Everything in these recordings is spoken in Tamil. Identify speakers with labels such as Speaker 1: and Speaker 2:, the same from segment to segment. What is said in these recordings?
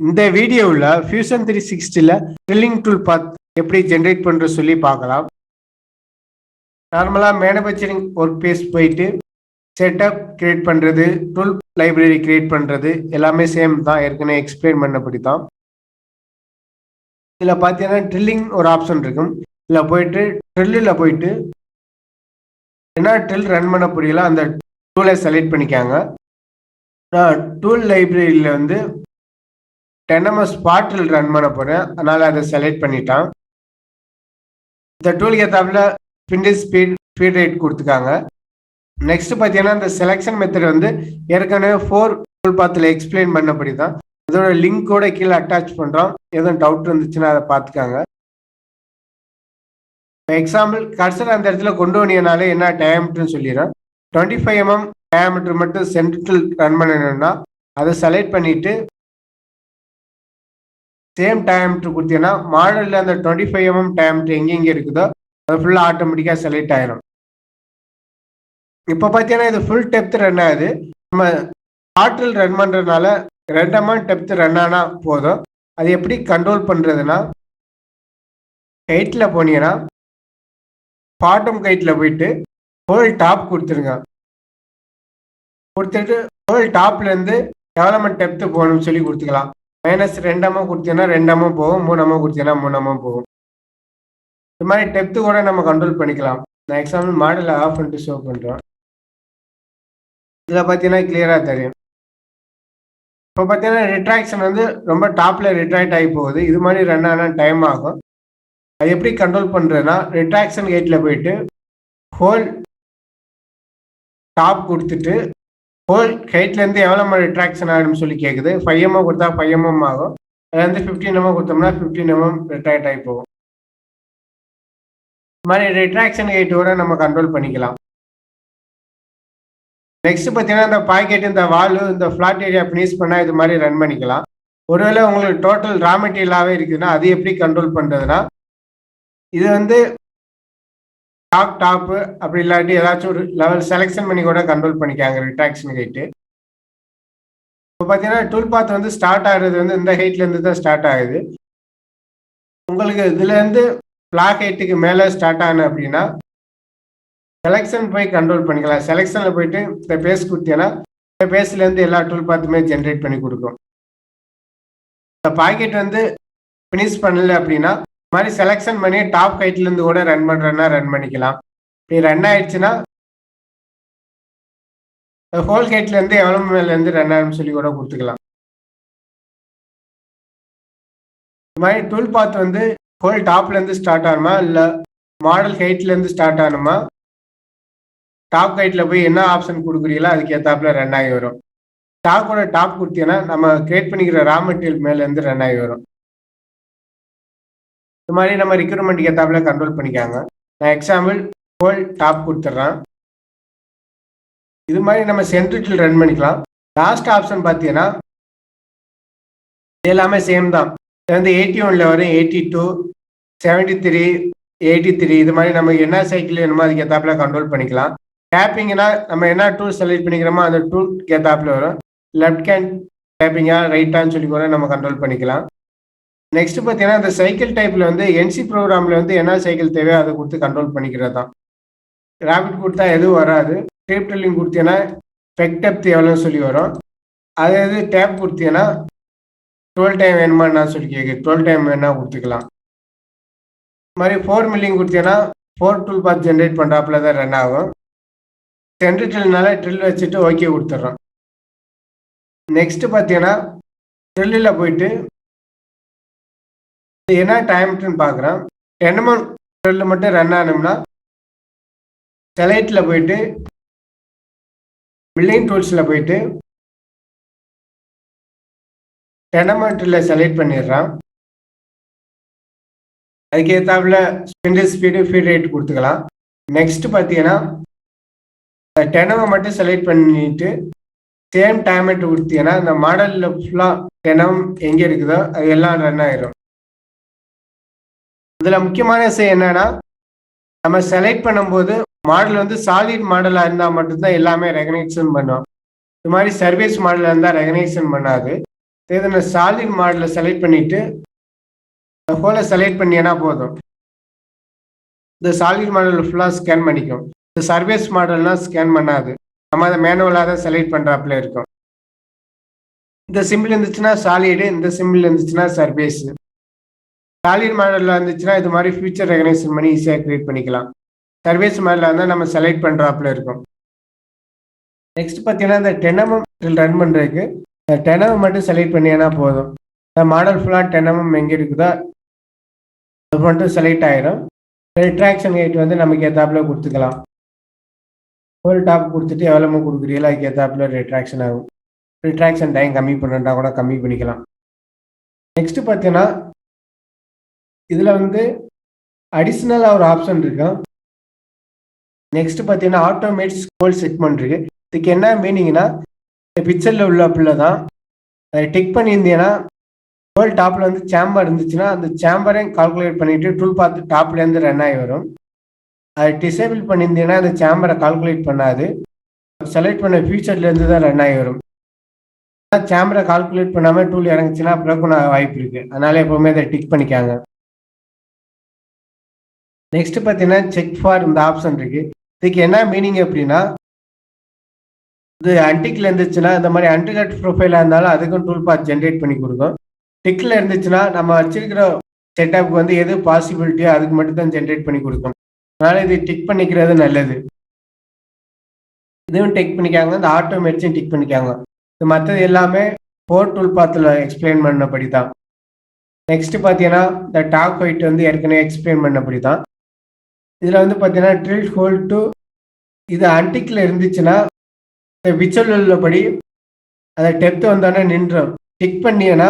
Speaker 1: இந்த வீடியோவில் ஃபியூஷன் 360ல ட்ரில்லிங் டூல் பாத் எப்படி ஜென்ரேட் பண்ணுற சொல்லி பார்க்கலாம். நார்மலாக மேனுஃபேக்சரிங் ஒர்க் பேஸ் போயிட்டு செட்டப் கிரியேட் பண்ணுறது, டூல் லைப்ரரி கிரியேட் பண்ணுறது எல்லாமே சேம் தான். ஏற்கனவே எக்ஸ்பிளைன் பண்ணபடி தான். இதில் பார்த்தீங்கன்னா ட்ரில்லிங் ஒரு ஆப்ஷன் இருக்கும். இதில் போயிட்டு ட்ரில்லில் போயிட்டு என்ன ட்ரில் ரன் பண்ண புரியல அந்த டூலை செலக்ட் பண்ணிக்காங்க. நான் டூல் லைப்ரரியில் வந்து 10ms ஸ்பாட்டில் ரன் பண்ண போகிறேன், அதனால் அதை செலக்ட் பண்ணிட்டான். இந்த டூலுக்கு ஏற்றாப்புல ஸ்பிண்டில் ஸ்பீட் ரேட் கொடுத்துருக்காங்க. நெக்ஸ்ட் பார்த்தீங்கன்னா இந்த செலெக்ஷன் மெத்தட் வந்து ஏற்கனவே 4 டூல் பாத்தில் எக்ஸ்பிளைன் பண்ணபடி தான். இதோட லிங்கோட கீழே அட்டாச் பண்ணுறோம். எதுவும் டவுட் இருந்துச்சுன்னா அதை பார்த்துக்காங்க. எக்ஸாம்பிள் கர்சர் அந்த இடத்துல கொண்டு வந்தீங்கனாலே என்ன டயாமீட்டர்னு சொல்லிடுறேன். 25 mm டயாமீட்டர் மட்டும் சென்ட்ரல் ரன் பண்ணணும்னா அதை செலக்ட் பண்ணிட்டு சேம் டயாமீட்டர் கொடுத்தீங்கன்னா மாடலில் அந்த 25 mm டயாமீட்டர் எங்கெங்கே இருக்குதோ அது ஃபுல்லாக ஆட்டோமேட்டிக்காக செலக்ட் ஆயிரும். இப்போ பார்த்தீங்கன்னா இது ஃபுல் டெப்த் ரன் ஆகுது. நம்ம ஸ்பாட்டில் ரன் பண்ணுறதுனால 2 mm டெப்த் ரன் ஆனால் போதும். அது எப்படி கண்ட்ரோல் பண்ணுறதுன்னா, கைட்டில் போனீங்கன்னா பாட்டம் கைட்டில் போயிட்டு ஹோல் டாப் கொடுத்துருங்க. கொடுத்துட்டு ஹோல் டாப்லேருந்து டெவலப்மெண்ட் டெப்த்து போகணும்னு சொல்லி கொடுத்துக்கலாம். -2 mm கொடுத்தீங்கன்னா 2 mm போகும், 3 mm கொடுத்தீங்கன்னா 3 mm போகும். இது மாதிரி டெப்த்து கூட நம்ம கண்ட்ரோல் பண்ணிக்கலாம். நான் எக்ஸாம்பிள் மாடலை ஆஃப் பண்ணிட்டு ஷோ பண்ணுறேன். இதில் பார்த்தீங்கன்னா கிளியராக தெரியும். இப்போ பார்த்தீங்கன்னா ரிட்ராக்ஷன் வந்து ரொம்ப டாப்பில் ரிட்ராக்ட் ஆகி போகுது. இது மாதிரி ரன் ஆனால் டைம் ஆகும். அது எப்படி கண்ட்ரோல் பண்ணுறதுன்னா, ரிட்ராக்ஷன் கேட்டில் போயிட்டு ஹோல் டாப் கொடுத்துட்டு ஹோல் ஹைட்லேருந்து எவ்வளோ மாதிரி ரிட்ராக்ஷன் ஆகும்னு சொல்லி கேட்குது. 5 mm கொடுத்தா 5 mm ஆகும். அதுலேருந்து 15 mm கொடுத்தோம்னா 15 mm ரிட்ராக்ட் ஆகி போகும். இது மாதிரி ரிட்ராக்ஷன் கேட்டோட நம்ம கண்ட்ரோல் பண்ணிக்கலாம். நெக்ஸ்ட் பார்த்தீங்கன்னா இந்த பாக்கெட், இந்த வால்வு, இந்த ஃப்ளாட் ஏரியா ஃபினிஷ் பண்ணால் இது மாதிரி ரன் பண்ணிக்கலாம். ஒருவேளை உங்களுக்கு டோட்டல் ரா மெட்டீரியலாகவே இருக்குதுன்னா அது எப்படி கண்ட்ரோல் பண்ணுறதுன்னா, இது வந்து டாப்பு அப்படி இல்லாட்டி ஏதாச்சும் ஒரு லெவல் செலெக்ஷன் பண்ணி கூட கண்ட்ரோல் பண்ணிக்காங்க ரிட்ராக்ஷன் ஹைட்டு. இப்போ பார்த்தீங்கன்னா டூல் பாத் வந்து ஸ்டார்ட் ஆகுறது வந்து இந்த ஹைட்லேருந்து தான் ஸ்டார்ட் ஆகுது. உங்களுக்கு இதுலேருந்து பிளாக் ஹைட்டுக்கு மேலே ஸ்டார்ட் ஆகணும் அப்படின்னா செலெக்ஷன் போய் கண்ட்ரோல் பண்ணிக்கலாம். செலெக்ஷனில் போயிட்டு இந்த பேஸ் கொடுத்தீங்கன்னா இந்த பேஸ்லேருந்து எல்லா டூல் பாத்துமே ஜென்ரேட் பண்ணி கொடுக்கும். இந்த பாக்கெட் வந்து ஃபினிஷ் பண்ணல அப்படின்னா இது மாதிரி செலெக்ஷன் பண்ணி டாப் ஹைட்லேருந்து கூட ரன் பண்ணுறேன்னா ரன் பண்ணிக்கலாம். இப்படி ரன் ஆயிடுச்சுன்னா ஹோல் ஹைட்லேருந்து எவ்வளோ மேலேருந்து ரன் ஆகும்னு சொல்லி கூட கொடுத்துக்கலாம். இது மாதிரி டூல் பாத் வந்து ஹோல் டாப்லேருந்து ஸ்டார்ட் ஆகணுமா இல்லை மாடல் ஹைட்லேருந்து ஸ்டார்ட் ஆகணுமா, டாப் ஹைட்டில் போய் என்ன ஆப்ஷன் கொடுக்குறீங்களோ அதுக்கு ஏற்றாப்புல ரன் ஆகி வரும். டாப்போட டாப் கொடுத்தீங்கன்னா நம்ம கிரியேட் பண்ணிக்கிற ரா மெட்டீரியல் மேலேருந்து ரன் ஆகி வரும். இது மாதிரி நம்ம ரிக்ரூட்மெண்ட்டுக்கு ஏற்றாப்புல கண்ட்ரோல் பண்ணிக்காங்க. நான் எக்ஸாம்பிள் ஹோல் டாப் கொடுத்துட்றேன். இது மாதிரி நம்ம சென்ட்ரிட்டில் ரன் பண்ணிக்கலாம். லாஸ்ட் ஆப்ஷன் பார்த்தீங்கன்னா எல்லாமே சேம் தான். இது வந்து 81ல் வரும், 82, 73, 83 இது மாதிரி நம்ம என்ன சைக்கிள் வேணுமோ அதுக்கு ஏற்றாப்புல கண்ட்ரோல் பண்ணிக்கலாம். டேப்பிங்னா நம்ம என்ன டூல் செலக்ட் பண்ணிக்கிறோமோ அந்த டூலுக்கு ஏற்றாப்புல வரும். லெஃப்ட் ஹேண்ட் டேப்பிங்கா ரைட்டான்னு சொல்லி கூட நம்ம கண்ட்ரோல் பண்ணிக்கலாம். நெக்ஸ்ட் பார்த்தீங்கன்னா இந்த சைக்கிள் டைப்பில் வந்து என்சி ப்ரோக்ராமில் வந்து என்ன சைக்கிள் தேவையோ அதை கொடுத்து கண்ட்ரோல் பண்ணிக்கிறது தான். ராபிட் கொடுத்தா எதுவும் வராது. டேப் ட்ரில்லிங் கொடுத்தீங்கன்னா பெக் டெப்த் எவ்வளோன்னு சொல்லி வரும். அது டேப் கொடுத்தீங்கன்னா 12 டைம் வேணுமா நான் சொல்லி கேட்குது. 12 டைம் வேணா கொடுத்துக்கலாம். இது மாதிரி 4 மில்லிங் கொடுத்தீங்கன்னா 4 டூல் பாத் ஜென்ரேட் பண்ணுறாப்புல தான் ரன் ஆகும். சென்ட்ரு ட்ரில்னால ட்ரில் வச்சுட்டு ஓகே கொடுத்துட்றோம். நெக்ஸ்ட் பார்த்தீங்கன்னா ட்ரில்லில் போயிட்டு என்ன டைம்ட்டுன்னு பார்க்குறேன். 10 mm ட்ரில் மட்டும் ரன் ஆனோம்னா செலக்டில் போயிட்டு மில்லிங் டூல்ஸில் போயிட்டு 10 mm ட்ரில்லை செலக்ட் பண்ணிடுறான். அதுக்கு ஏற்றாப்புல ஸ்பிண்டில் ஸ்பீடு ஃபீட் ரேட் கொடுத்துக்கலாம். நெக்ஸ்ட் பார்த்தீங்கன்னா 10 mm மட்டும் செலக்ட் பண்ணிட்டு சேம் டைமெட் கொடுத்தீங்கன்னா இந்த மாடலில் ஃபுல்லாக 10 mm எங்கே இருக்குதோ அது எல்லாம் ரன் ஆயிரும். இதில் முக்கியமான விஷயம் என்னன்னா, நம்ம செலக்ட் பண்ணும்போது மாடல் வந்து சாலிட் மாடலாக இருந்தால் மட்டும்தான் எல்லாமே ரெகனைசேஷன் பண்ணும். இது மாதிரி சர்வீஸ் மாடலாக இருந்தால் ரெகனைசேஷன் பண்ணாது. தேவையான சாலிட் மாடலை செலக்ட் பண்ணிட்டு ஹோலை செலக்ட் பண்ணினா போதும். இந்த சாலிட் மாடல் ஃபுல்லாக ஸ்கேன் பண்ணிக்கும். இந்த சர்வேஸ் மாடல்லாம் ஸ்கேன் பண்ணாது. நம்ம அதை மேனுவலாக தான் செலக்ட் பண்ணுறாப்புல இருக்கும். இந்த சிம்பிள் இருந்துச்சுன்னா சாலிடு, இந்த சிம்பிள் இருந்துச்சுன்னா சர்வேஸ். சாலிட் மாடலில் இருந்துச்சுன்னா இது மாதிரி ஃபியூச்சர் ரெகனைசேஷன் பண்ணி ஈஸியாக கிரியேட் பண்ணிக்கலாம். சர்வேஸ் மாடலில் இருந்தால் நம்ம செலக்ட் பண்ணுறாப்புல இருக்கும். நெக்ஸ்ட் பார்த்தீங்கன்னா இந்த 10mm ரன் பண்ணுறதுக்கு இந்த 10mm மட்டும் செலக்ட் பண்ணினா போதும். இந்த மாடல் ஃபுல்லாக 10mm எங்கே இருக்குதோ அது மட்டும் செலக்ட் ஆகிடும். ரிட்ராக்ஷன் ஹைட் வந்து நமக்கு ஏற்றாப்புல கொடுத்துக்கலாம். ஒரு டாப் கொடுத்துட்டு எவ்வளோ கொடுக்குறீங்களோ அதுக்கு ஏற்றாப்புல ரிட்ராக்ஷன் ஆகும். ரிட்ராக்ஷன் டைம் கம்மி பண்ணுறா கூட கம்மி பண்ணிக்கலாம். நெக்ஸ்ட் பார்த்தீங்கன்னா இதில் வந்து அடிஷ்னலாக ஒரு ஆப்ஷன் இருக்கும். நெக்ஸ்ட் பார்த்தீங்கன்னா ஆட்டோமேட் ஸ்க்ரோல் செக்மெண்ட் இருக்கு. இதுக்கு என்ன மீனிங்னா பிக்சரில் உள்ள பிள்ளை தான் அதை டிக் பண்ணியிருந்தீங்கன்னா ஹோல் டாப்பில் வந்து சேம்பர் இருந்துச்சுன்னா அந்த சேம்பரையும் கால்குலேட் பண்ணிவிட்டு டூல் பார்த்து டாப்லேருந்து ரன் ஆகி வரும். அதை டிசேபிள் பண்ணியிருந்தீங்கன்னா அந்த சேம்பரை கால்குலேட் பண்ணாது. செலக்ட் பண்ண ஃபியூச்சர்லேருந்து தான் ரன் ஆகி வரும். சேம்பரை கால்குலேட் பண்ணாமல் டூல் இறங்குச்சுன்னா ப்ரோக்கன் ஆக வாய்ப்பு இருக்குது. அதனால எப்போவுமே அதை டிக் பண்ணிக்காங்க. நெக்ஸ்ட் பார்த்தீங்கன்னா செக் ஃபார் இந்த ஆப்ஷன் இருக்குது. இதுக்கு என்ன மீனிங் அப்படின்னா இது அன்டிக்கில் இருந்துச்சுன்னா இந்த மாதிரி அன்டிகட் ப்ரொஃபைலாக இருந்தாலும் அதுக்கும் டூல் பாத் ஜென்ரேட் பண்ணி கொடுக்கும். டிக்கில் இருந்துச்சுன்னா நம்ம வச்சிருக்கிற செட்டப்புக்கு வந்து எது பாசிபிலிட்டியோ அதுக்கு மட்டும் தான் ஜென்ரேட் பண்ணி கொடுக்கும். அதனால் இது டிக் பண்ணிக்கிறது நல்லது. இதுவும் டிக் பண்ணிக்காங்க. இந்த ஆட்டோமேட்ஸையும் டிக் பண்ணிக்காங்க. இது மற்றது எல்லாமே ஃபோர் டூல் பாத்தில் எக்ஸ்பிளைன் பண்ணபடி தான். நெக்ஸ்ட் பார்த்தீங்கன்னா இந்த டாப் ஹைட் வந்து ஏற்கனவே எக்ஸ்பிளைன் பண்ணபடி தான். இதில் வந்து பார்த்தீங்கன்னா ட்ரில் ஹோல் டு இது அன்டிக்கில் இருந்துச்சுன்னா இந்த விச்சல் உள்ளபடி அதை டெப்த் வந்தோடனே நின்றோம். டிக் பண்ணியன்னா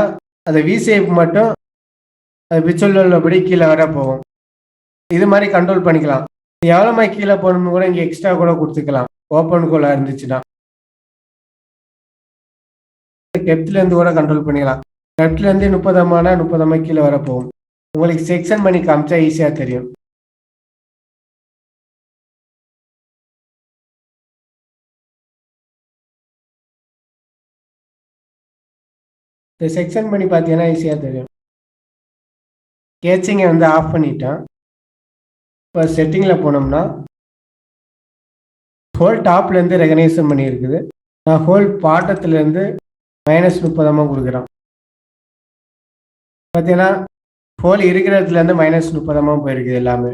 Speaker 1: அதை விசேப் மட்டும் அது விச்சல் உள்ளபடி கீழே வர போகும். இது மாதிரி கண்ட்ரோல் பண்ணிக்கலாம். எவ்வளோ மாதிரி கீழே போகணும்னு கூட இங்கே எக்ஸ்ட்ரா கூட கொடுத்துக்கலாம். ஓப்பன் கோலாக இருந்துச்சுன்னா டெப்த்லேருந்து கூட கண்ட்ரோல் பண்ணிக்கலாம். டெப்த்லேருந்து 30 கீழே வர போகும். உங்களுக்கு செக்ஷன் பண்ணி காமிச்சா ஈஸியாக தெரியும். இந்த செக்ஷன் பண்ணி பார்த்தீங்கன்னா ஈஸியாக தெரியும். கேச்சிங்கை வந்து ஆஃப் பண்ணிட்டேன். இப்போ செட்டிங்கில் போனோம்னா ஹோல் டாப்லேருந்து ரெகனைசேஷன் பண்ணியிருக்குது. நான் ஹோல் பாட்டத்துலேருந்து -30 கொடுக்குறேன். பார்த்தீங்கன்னா ஹோல் இருக்கிற இடத்துலேருந்து -30 போயிருக்குது எல்லாமே.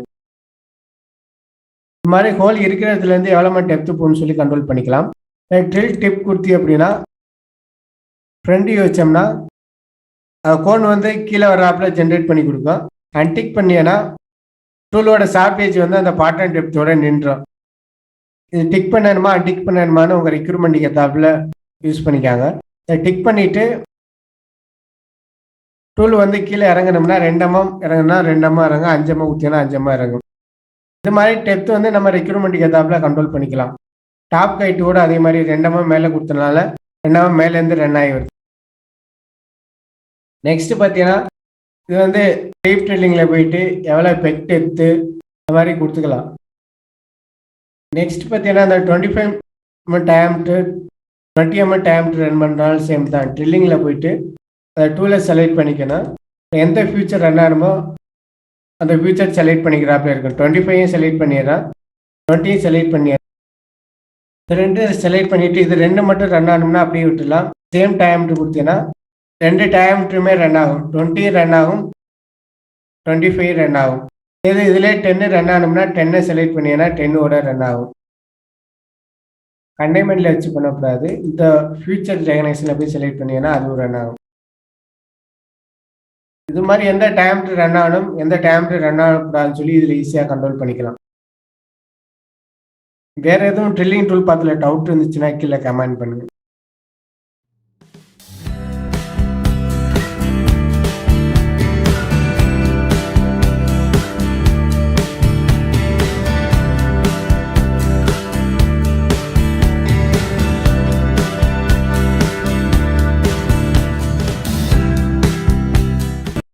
Speaker 1: இது மாதிரி ஹோல் இருக்கிற இடத்துலேருந்து எவ்வளோ டெப்த்து போகணும்னு சொல்லி கண்ட்ரோல் பண்ணிக்கலாம். ட்ரில் டிப் கொடுத்தி அப்படின்னா ஃப்ரண்ட் வச்சோம்னா கோன் வந்து கீழே வர்றாப்புல ஜென்ரேட் பண்ணி கொடுக்கும். அன்டிக் பண்ணியன்னா டூலோட ஷார்பேஜ் வந்து அந்த பாட்டன் டெப்த்தோட நின்றோம். இது டிக் பண்ணணுமா அன்டிக் பண்ணணுமான்னு உங்கள் ரெக்யூர்மெண்ட்டுக்கு ஏற்றாப்புல யூஸ் பண்ணிக்காங்க. இதை டிக் பண்ணிவிட்டு டூல் வந்து கீழே இறங்கணும்னா 2mm இறங்குனா 2mm இறங்கும், 5mm ஊற்றினா 5mm இறங்கும். இது மாதிரி டெப்த் வந்து நம்ம ரெக்யூர்மெண்ட்டுக்கு ஏற்றாப்புல கண்ட்ரோல் பண்ணிக்கலாம். டாப் ஹைட்டோட அதே மாதிரி 2mm மேலே கொடுத்தனால 2mm மேலேருந்து ரன் ஆகி வருது. நெக்ஸ்ட் பார்த்தீங்கன்னா இது வந்து டீப் ட்ரில்லிங்கில் போயிட்டு எவ்வளோ பெக் டெப்த்து இந்த மாதிரி கொடுத்துக்கலாம். நெக்ஸ்ட் பார்த்தீங்கன்னா இந்த 25mm diameter 20mm diameter run பண்ணுறாலும் சேம் தான். ட்ரில்லிங்கில் போயிட்டு அந்த டூலை செலக்ட் பண்ணிக்கணும். எந்த ஃபியூச்சர் ரன் ஆகணுமோ அந்த ஃபியூச்சர் செலக்ட் பண்ணிக்கிறாப்புல இருக்கும். 25 செலக்ட் பண்ணிடுறான், 20 செலக்ட் பண்ணிடுறேன். இது 2 செலக்ட் பண்ணிவிட்டு இது 2 மட்டும் ரன் ஆகணும்னா அப்படியே விட்டுடலாம். சேம் டயமீட்டர் கொடுத்தீங்கன்னா 2 டயமீட்டருமே ரன் ஆகும். 20 ரன் ஆகும், 25 ரன் ஆகும். இதிலே 10 ரன் ஆகணும்னா 10 செலக்ட் பண்ணினா 10 ரன் ஆகும். கண்டெய்ன்மெண்ட்டில் வச்சு பண்ணக்கூடாது. இந்த ஃபியூச்சர் ரெகனைசேஷனில் போய் செலக்ட் பண்ணினா அதுவும் ரன் ஆகும். இது மாதிரி எந்த டயமீட்டர் ரன் ஆகணும் எந்த டயமீட்டர் ரன் ஆகக்கூடாதுன்னு சொல்லி இதில் ஈஸியாக கண்ட்ரோல் பண்ணிக்கலாம். வேறு எதுவும் ட்ரில்லிங் டூல் பார்த்துல டவுட் இருந்துச்சுன்னா கீழே கமெண்ட் பண்ணுங்கள்.